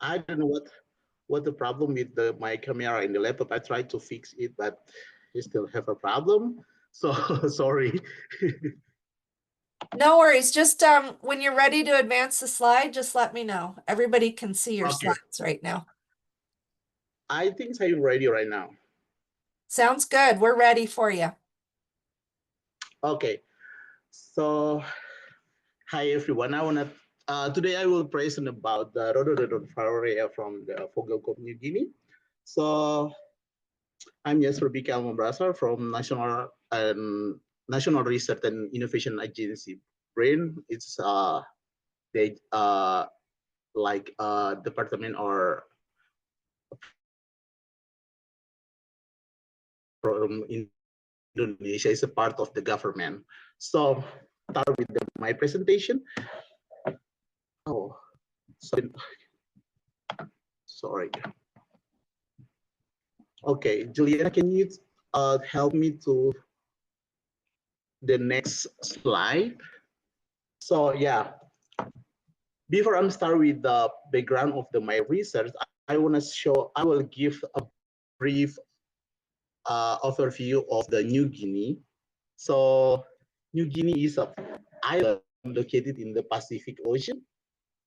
I don't know what the problem with my camera in the laptop. I tried to fix it, but I still have a problem. So sorry. No worries. Just when you're ready to advance the slide, just let me know. Everybody can see your Okay, slides right now. I think I'm ready right now. Sounds good. We're ready for you. Okay, so hi everyone. Today I will present about the rhododendron area from the Vogelkop, New Guinea. So I'm Yasper Mambrasar from National Research and Innovation Agency. BRIN. It's they like department or from Indonesia is a part of the government. So start with my presentation. Oh, sorry. Okay, Juliana, can you help me to the next slide? So yeah, before I start with the background of my research, I will give a brief overview of the New Guinea. So New Guinea is an island located in the Pacific Ocean.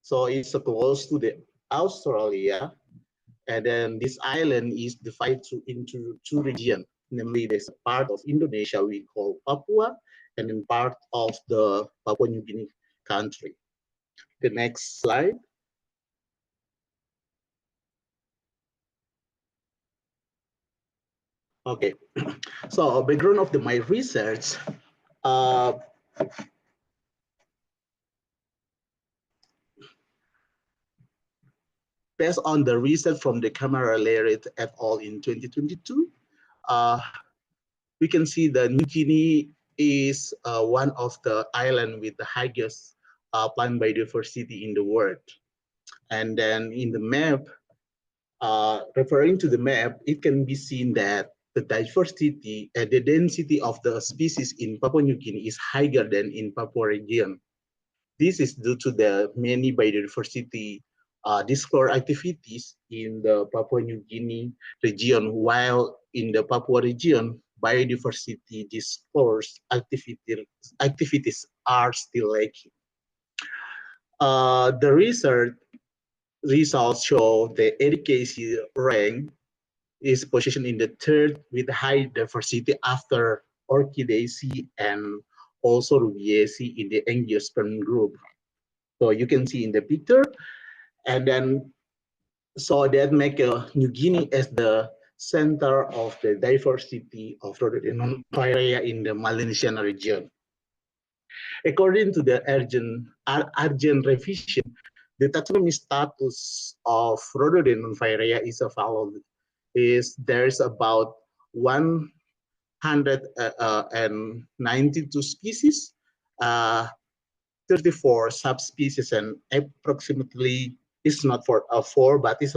So it's close to the Australia. And then this island is divided into two regions. Namely, there's a part of Indonesia we call Papua, and then part of the Papua New Guinea country. The next slide. Okay, so background of my research. Uh, Based on the research from the Camera Laret et al. In 2022, uh, we can see that New Guinea is one of the islands with the highest plant biodiversity in the world. And then in the map, referring to the map, it can be seen that the diversity and the density of the species in Papua New Guinea is higher than in Papua region. This is due to the many biodiversity discovery activities in the Papua New Guinea region, while in the Papua region, biodiversity discourse activities are still lacking. The research results show the ADKC rank is positioned in the third with high diversity after Orchidaceae and also Rubiaceae in the Angiosperm group. So you can see in the picture, and then so that make New Guinea as the center of the diversity of rhododendron in the Malesiana region. According to the Argent revision, the taxonomy status of rhododendron is as follows: is there's about 192 species, uh, 34 subspecies, and approximately it's not for four, but it's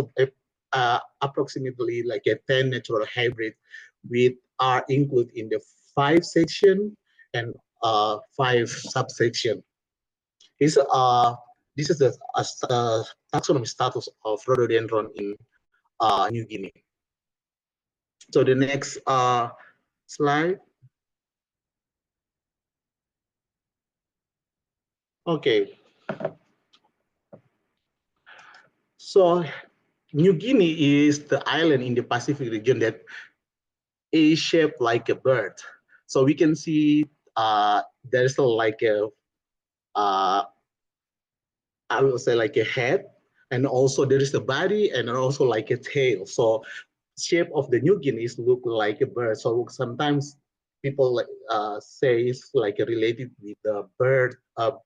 approximately like a 10 natural hybrid, with are included in the 5 section and 5 subsection. This this is the taxonomy status of rhododendron in New Guinea. So the next slide. Okay. So New Guinea is the island in the Pacific region that is shaped like a bird. So we can see there's like a I will say like a head, and also there is a body and also like a tail. So shape of the New Guineas look like a bird. So sometimes people say it's like related with the bird of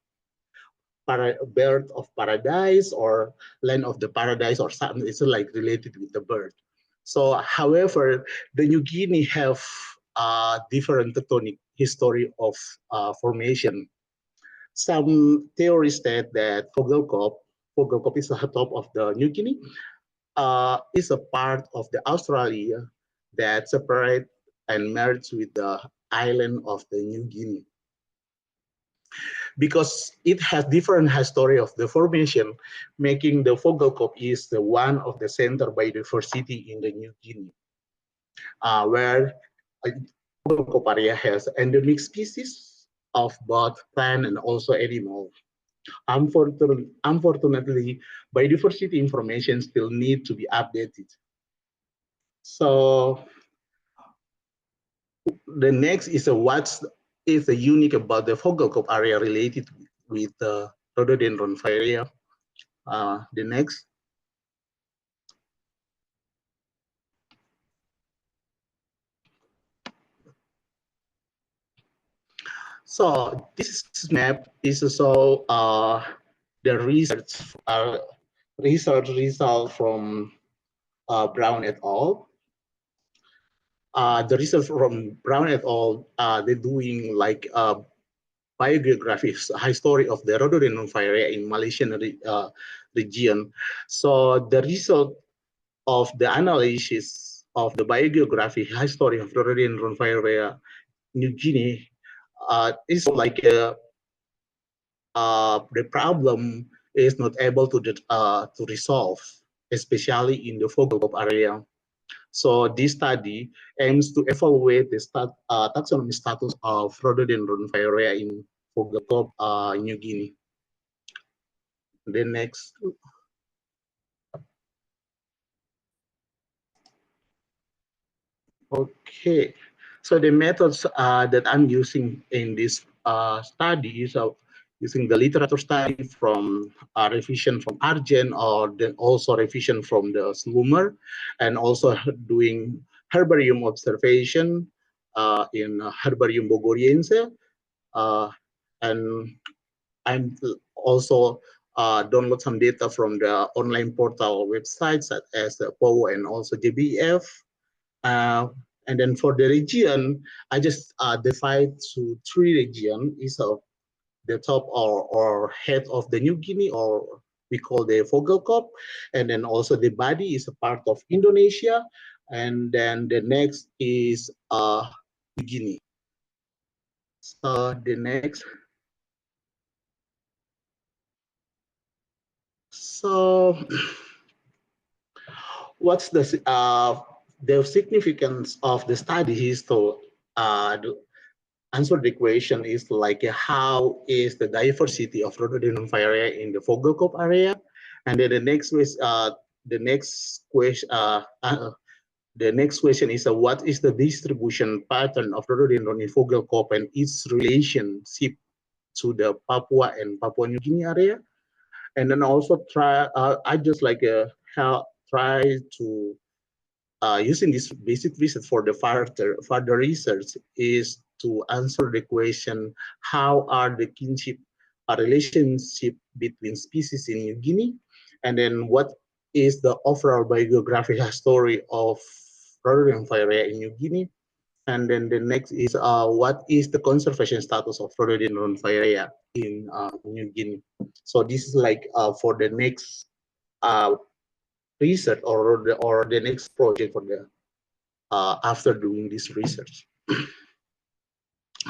paradise or land of the paradise or something. It's like related with the bird. So, however, the New Guinea have different tectonic history of formation. Some theories state that Vogelkop is the top of the New Guinea, is a part of the Australia that separate and merge with the island of the New Guinea. because it has different history of the formation, making the Vogelkop is the one of the center biodiversity in the New Guinea, where Vogelkop area has endemic species of both plant and also animal. Unfortunately, biodiversity information still need to be updated. So the next is what is unique about the Vogelkop area related with the rhododendron area. The next. So this map is also the research result from Brown et al. The research from Brown et al. They're doing like biographies, history of the rhododendron area in Malesian region. So the result of the analysis of the biography history of rhododendron area New Guinea is like the problem is not able to resolve, especially in the Vogelkop area. So this study aims to evaluate the taxonomy status of rhododendron area in Vogelkop, New Guinea. The next. Okay, so the methods that I'm using in this study is using the literature study from revision from Argent, or then also revision from the Slumer, and also doing herbarium observation in Herbarium Bogoriense, and I'm also download some data from the online portal websites such as POWO and also JBF. And then for the region, I just divide to 3 regions. Is the top or head of the New Guinea, or we call the Vogelkop, and then also the body is a part of Indonesia, and then the next is New Guinea. So the next. So what's the significance of the study is to answer the question is like how is the diversity of rhododendron area in the Vogelkop area, and then the next question is what is the distribution pattern of rhododendron in Vogelkop and its relationship to the Papua and Papua New Guinea area, and then also I just like try to using this basic research for the further research is to answer the question, how are the kinship relationship between species in New Guinea, and then what is the overall biographical story of rhododendron area in New Guinea, and then the next is what is the conservation status of rhododendron area in New Guinea. So this is like for the next research or the next project for the after doing this research.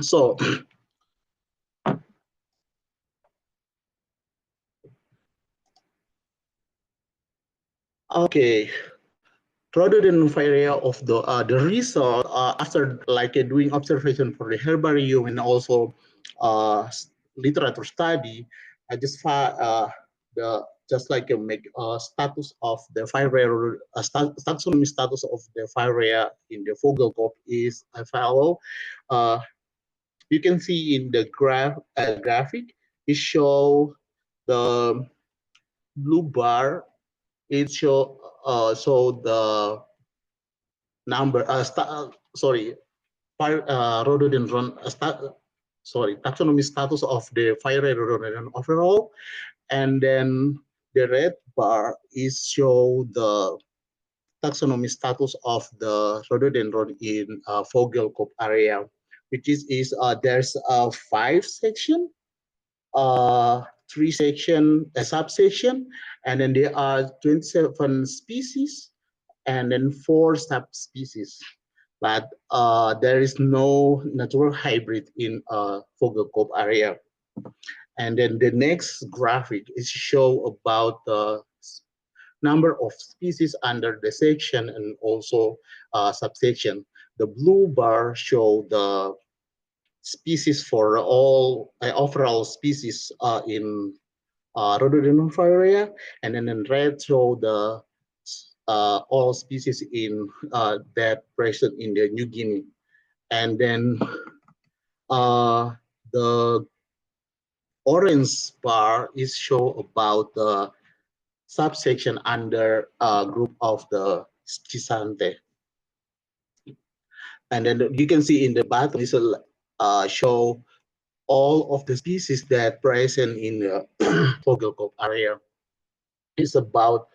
So okay, rhododendron area of the result after like doing observation for the herbarium and also literature study, I just just like make status of the area, taxonomy status of the area in the Vogelkop is I follow. You can see in the graphic, it show the blue bar. It show the number. Sorry, rhododendron. Taxonomy status of the fire rhododendron overall, and then the red bar is show the taxonomy status of the rhododendron in Vogelkop area, which is there's 5 section, 3 section, a subsection, and then there are 27 species, and then 4 subspecies. But there is no natural hybrid in Vogelkop area. And then the next graphic is show about the number of species under the section and also subsection. The blue bar show the species for all overall species in rhododendron area, and then in red show the all species in that present in the New Guinea, and then the orange bar is show about the subsection under a group of the Schisante. And then you can see in the bottom is a show all of the species that present in the Vogelkop area. It's about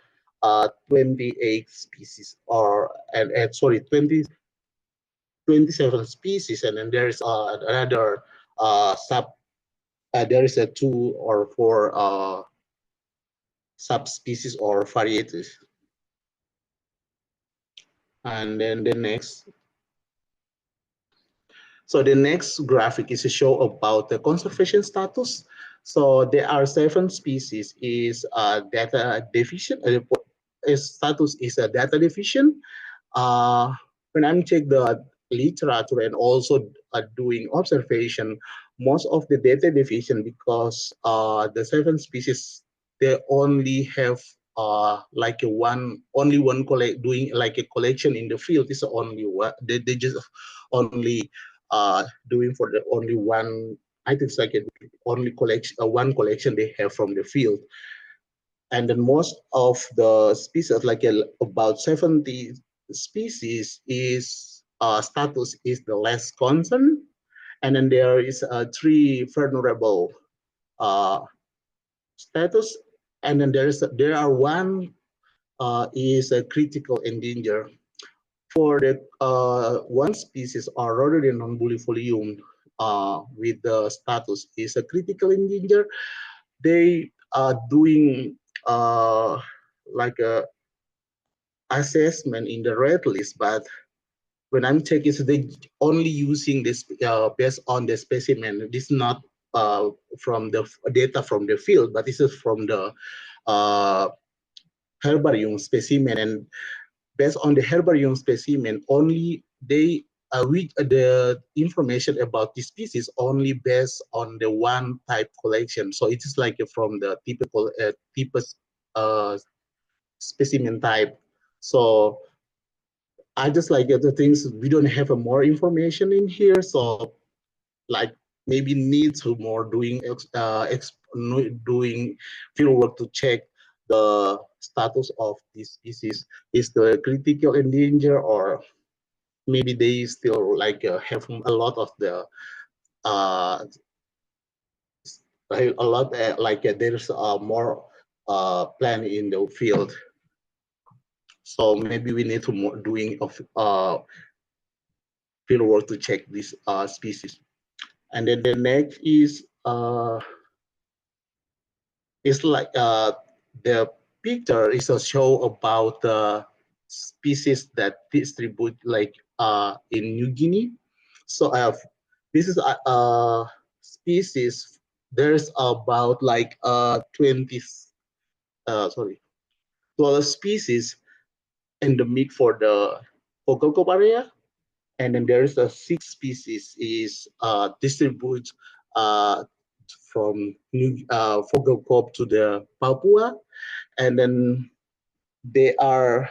28 species and sorry 27 species, and then there is another there is a 2 or 4 subspecies or varieties. And then the next, so the next graphic is a show about the conservation status. So there are 7 species is data deficient. Status is a data deficient. When I'm check the literature and also doing observation, most of the data deficient because the 7 species they only have like only one doing like a collection in the field is only what they just only doing for the only one. I think it's like a only collection one collection they have from the field. And then most of the species, like about 70 species, is status is the less concern, and then there is 3 vulnerable status, and then there are one is a critical endanger. For the one species or Rhododendron bulifolium with the status is a critical endanger, they are doing like a assessment in the red list, but when I'm checking, so they only using this based on the specimen. This is not from the data from the field, but this is from the uh, herbarium specimen, and based on the herbarium specimen, only they read the information about the species only based on the one type collection. So it is like from the typical specimen type. So I just like the things we don't have more information in here. So like maybe need to more doing doing field work to check the status of this species. Is the critical endanger, or maybe they still like have a lot of the uh, a lot like there's more plant in the field. So maybe we need to more doing of field work to check this species. And then the next is like the picture is a show about the species that distribute like in New Guinea. So this is a species. There's about like 20 sorry 12 species endemic for the Vogelkop area, and then there's a 6 species is distribute from New Vogelkop to the Papua, and then they are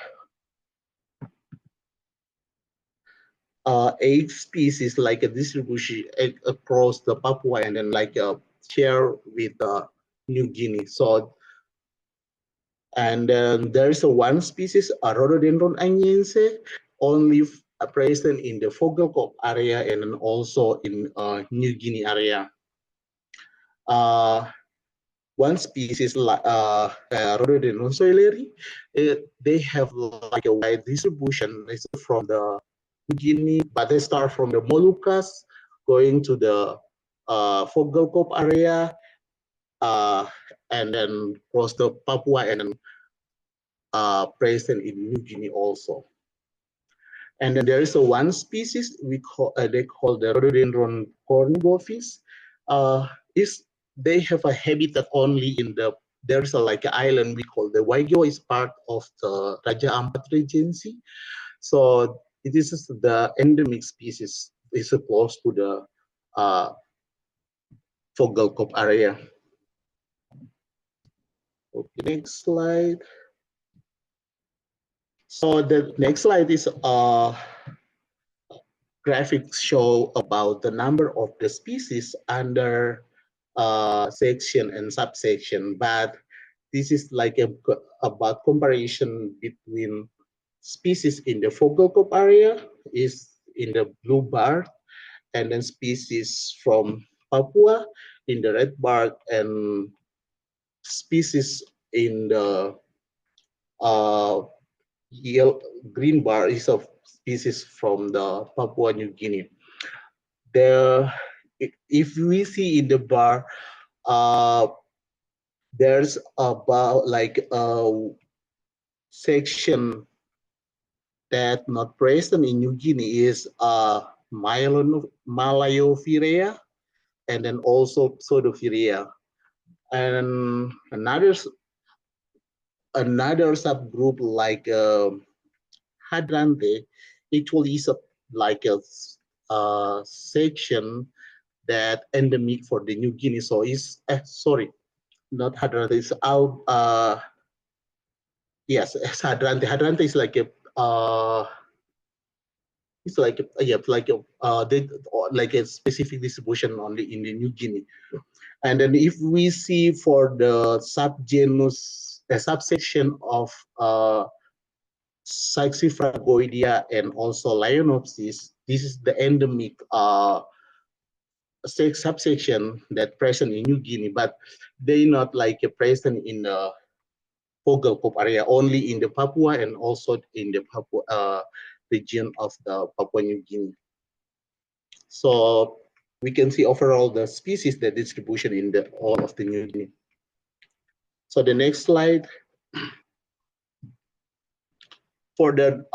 8 species like a distribution across the Papua, and then like a share with New Guinea. So and there is a one species, a Rhododendron anyense, only present in the Vogelkop area and also in New Guinea area. One species like Rhododendron soileri, they have like a wide distribution. It's from the New Guinea, but they start from the Moluccas, going to the Vogelkop area, and then cross the Papua, and then present in New Guinea also. And then there is a one species we call they call the Rhododendron cornibophis. Is they have a habitat only in the, there's a like an island we call the Waigeo is part of the Raja Ampat Regency. So it is the endemic species is close to the Vogelkop area. Okay, next slide. So the next slide is graphics show about the number of the species under section and subsection, but this is like about comparison between species in the Vogelkop area is in the blue bar, and then species from Papua in the red bar, and species in the yellow green bar is of species from the Papua New Guinea. The if we see in the bar, there's about like a section that not present in New Guinea is Malayophyrea, and then also Pseudophyrea, and another subgroup like Hadrante actually is like a section that endemic for the New Guinea. So is sorry, not Hadrante. It's out. Yes, it's Hadrante. Hadrante is like a it's like yeah, like a they, like a specific distribution only in the New Guinea. And then if we see for the subgenus, the subsection of Saxifragoidea and also Lionopsis, this is the endemic subsection that present in New Guinea, but they not like present in the Vogelkop area, only in the Papua and also in the Papua region of the Papua New Guinea. So we can see overall the species, the distribution in the all of the New Guinea. So the next slide. For the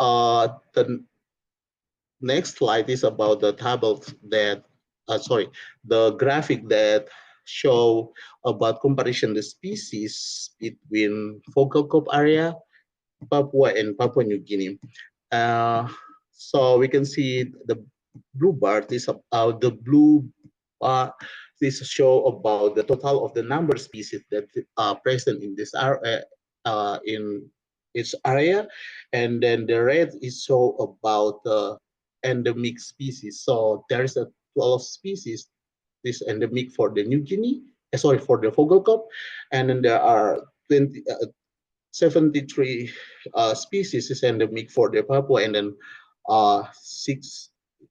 next slide is about the tables that, the graphic that show about comparison the species between Vogelkop area, Papua and Papua New Guinea. So we can see the blue bar, this the blue bar, this show about the total of the number of species that are present in this area, in its area, and then the red is show about the endemic species. So there's a 12 species this endemic for the New Guinea, for the Vogelkop, and then there are 73 species is endemic for the Papua, and then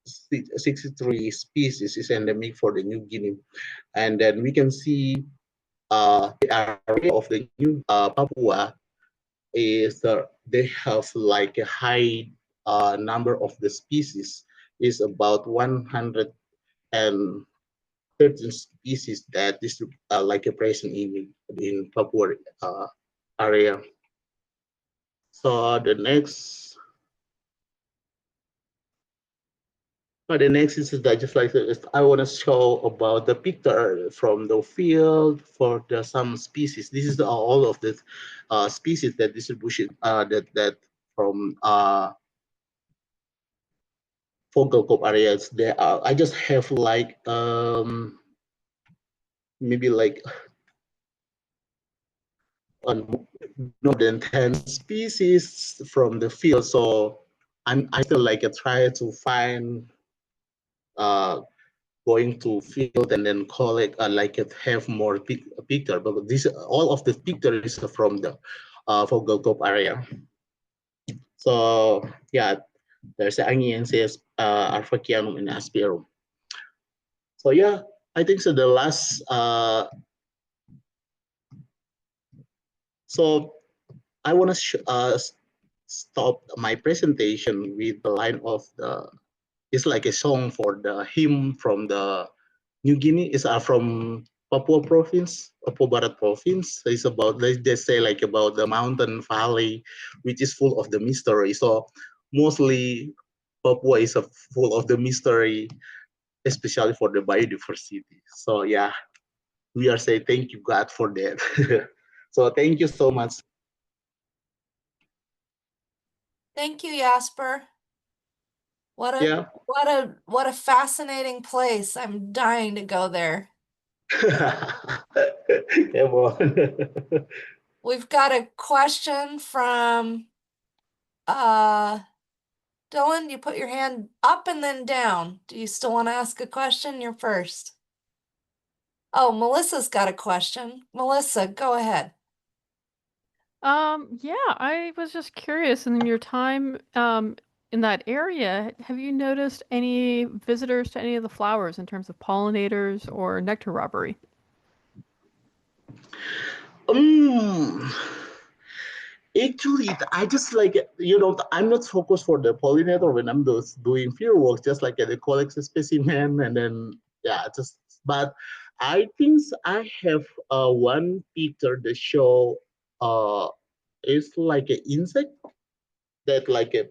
63 species is endemic for the New Guinea. And then we can see the area of the New Papua is they have like a high number of the species, is about 113 species that is like a present in Papua area. So the next is that just like this, I want to show about the picture from the field for the some species. This is all of the species that distribution that from Vogelkop areas. There are, I just have like maybe like more than 10 species from the field. So I still like try to find going to field and then collect like have more picture, but this all of the picture is from the Vogelkop area. So yeah, there's the Angiensis, Arfacianum, and Asperum. So yeah, I think so. The last so I want to stop my presentation with the line of the, it's like a song for the hymn from the New Guinea. Is from Papua province, Papua Barat province. It's about, they say like about the mountain valley, which is full of the mystery. So mostly Papua is full of the mystery, especially for the biodiversity. So yeah, we are saying thank you God for that. So thank you so much. Thank you, Yasper. What a Yeah. what a fascinating place. I'm dying to go there. Come on. We've got a question from Dylan, you put your hand up and then down. Do you still want to ask a question? You're first. Oh, Melissa's got a question. Melissa, go ahead. Yeah, I was just curious, in your time in that area, have you noticed any visitors to any of the flowers in terms of pollinators or nectar robbery? um Actually, I just like, I'm not focused for the pollinator when I'm doing field work, just like the collect a specimen and then, yeah, just, but I think I have one picture that show it's like an insect that like a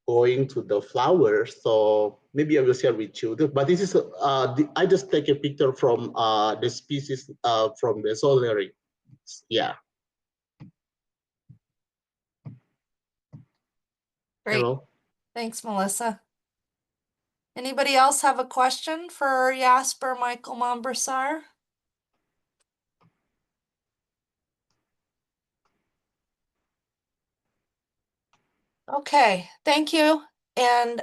going to the flowers. So maybe I will share with you. But this is I just take a picture from the species from the solary. Yeah. Great. Hello. Thanks, Melissa. Anybody else have a question for Yasper Michael Mambrasar? Okay, thank you. And